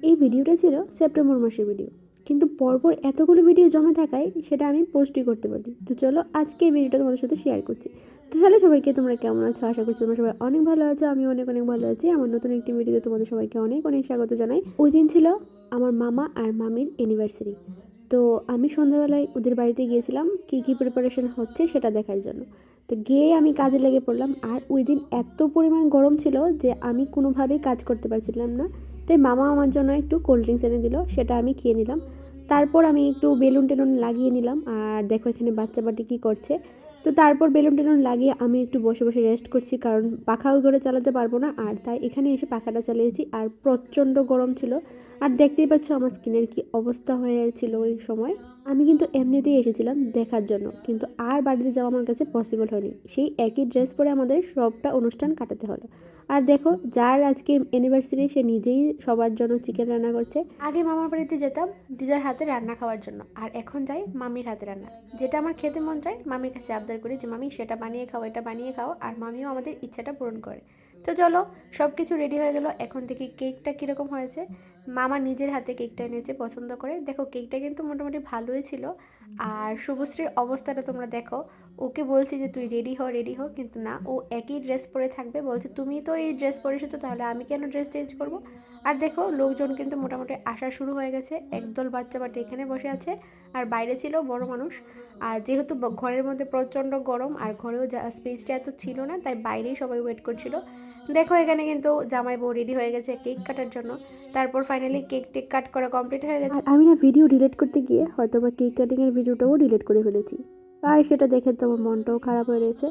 এই ভিডিওটা ছিল সেপ্টেম্বর মাসের ভিডিও, কিন্তু পরপর এতগুলো ভিডিও জমা থাকায় সেটা আমি পোস্টই করতে পারি। তো চলো আজকে এই ভিডিওটা তোমাদের সাথে শেয়ার করছি। তো হ্যালো সবাইকে, তোমরা কেমন আছো? আশা করছি তোমরা সবাই অনেক ভালো আছো। আমি অনেক অনেক ভালো আছি। আমার নতুন একটি ভিডিওতে তোমাদের সবাইকে অনেক অনেক স্বাগত জানাই। ওই দিন ছিল আমার মামা আর মামির অ্যানিভার্সারি। তো আমি সন্ধ্যাবেলায় ওদের বাড়িতে গিয়েছিলাম কী কী প্রিপারেশন হচ্ছে সেটা দেখার জন্য। তো গিয়ে আমি কাজে লেগে পড়লাম। আর ওই দিন এত পরিমাণ গরম ছিল যে আমি কোনোভাবেই কাজ করতে পারছিলাম না। তাই মামা আমার জন্য একটু কোল্ড ড্রিঙ্কস এনে দিল, সেটা আমি খেয়ে নিলাম। তারপর আমি একটু বেলুন টেলুন লাগিয়ে নিলাম। আর দেখো এখানে বাচ্চা বাটি কী করছে। তো তারপর বেলুন টেলুন লাগিয়ে আমি একটু বসে বসে রেস্ট করছি, কারণ পাখা ওই করে চালাতে পারবো না। আর তাই এখানে এসে পাখাটা চালিয়েছি। আর প্রচণ্ড গরম ছিল। আর দেখতেই পাচ্ছ আমার স্কিনের কি অবস্থা হয়েছিল ওই সময়। আমি কিন্তু এমনিতেই এসেছিলাম দেখার জন্য, কিন্তু আর বাড়িতে যাওয়া আমার কাছে পসিবল হয়নি। সেই একই ড্রেস পরে আমাদের সবটা অনুষ্ঠান কাটাতে হলো। আর দেখো, যার আজকে অ্যানিভার্সারি সে নিজেই সবার জন্য চিকেন রান্না করছে। আগে মামার বাড়িতে যেতাম দিদার হাতে রান্না খাওয়ার জন্য, আর এখন যাই মামির হাতে রান্না। যেটা আমার খেতে মন চায় মামির কাছে আবদার করি যে মামি সেটা বানিয়ে খাও, এটা বানিয়ে খাও, আর মামিও আমাদের ইচ্ছাটা পূরণ করে। তো চলো, সব কিছু রেডি হয়ে গেল। এখন থেকে কেকটা কীরকম হয়েছে, মামা নিজের হাতে কেকটা এনেছে পছন্দ করে। দেখো কেকটা কিন্তু মোটামুটি ভালোই ছিল। আর শুভশ্রীর অবস্থাটা তোমরা দেখো, ওকে বলছি যে তুই রেডি হ রেডি হ, কিন্তু না, ও একই ড্রেস পরে থাকবে। বলছে তুমি তো এই ড্রেস পরে এসেছো, তাহলে আমি কেন ড্রেস চেঞ্জ করব। আর দেখো লোকজন কিন্তু মোটামুটি আসা শুরু হয়ে গেছে। একদল বাচ্চা বাটি এখানে বসে আছে, আর বাইরে ছিল বড় মানুষ। আর যেহেতু ঘরের মধ্যে প্রচণ্ড গরম, আর ঘরেও স্পেসটা এত ছিল না, তাই বাইরেই সবাই ওয়েট করছিল। দেখো এখানে কিন্তু জামাই বউ রেডি হয়ে গেছে কেক কাটার জন্য। তারপর ফাইনালি কেক টেক কাট করা কমপ্লিট হয়ে গেছে। আর আমি না ভিডিও ডিলিট করতে গিয়ে হয়তো বা কেক কাটিংয়ের ভিডিওটাও ডিলিট করে ফেলেছি। আর সেটা দেখে তো আমার মনটাও খারাপ হয়ে রয়েছে।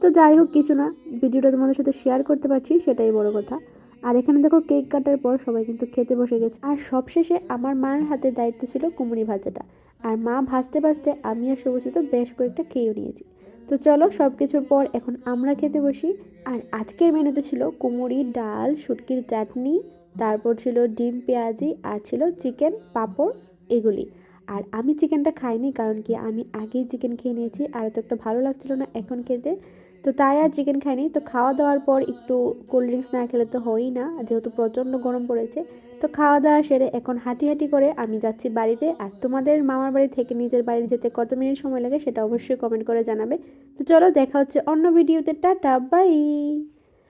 তো যাই হোক, কিছু না, ভিডিওটা তোমাদের সাথে শেয়ার করতে পারছি সেটাই বড় কথা। আর এখানে দেখো কেক কাটার পর সবাই কিন্তু খেতে বসে গেছে। আর সবশেষে আমার মার হাতে দায়িত্ব ছিল কুমড়ি ভাজাটা। আর মা ভাজতে ভাজতে আমি আর শুভশ্রী তো বেশ কয়েকটা খেয়েও নিয়েছি। তো চলো, সব কিছুর পর এখন আমরা খেতে বসি। আর আজকের মেনুতে ছিল কুমড়ি, ডাল, শুটকির চাটনি, তারপর ছিল ডিম পেঁয়াজি, আর ছিল চিকেন, পাঁপড়, এগুলি। আর আমি চিকেনটা খাইনি, কারণ কি আমি আগেই চিকেন খেয়ে নিয়েছি, আর তো একটা ভালো লাগছিল না এখন খেতে। তো তাই আর চিকেন খাইনি। তো খাওয়া দাওয়ার পর একটু কোল্ড ড্রিঙ্কস না খেলে তো হয়ই না, যেহেতু প্রচণ্ড গরম পড়েছে। তো খাওয়া দাওয়া সেরে এখন হাঁটি হাঁটি করে আমি যাচ্ছি বাড়িতে। আর তোমাদের মামার বাড়ি থেকে নিজের বাড়ি যেতে কত মিনিট সময় লাগে সেটা অবশ্যই কমেন্ট করে জানাবে। তো চলো, দেখা হচ্ছে অন্য ভিডিওতে। Tata, by.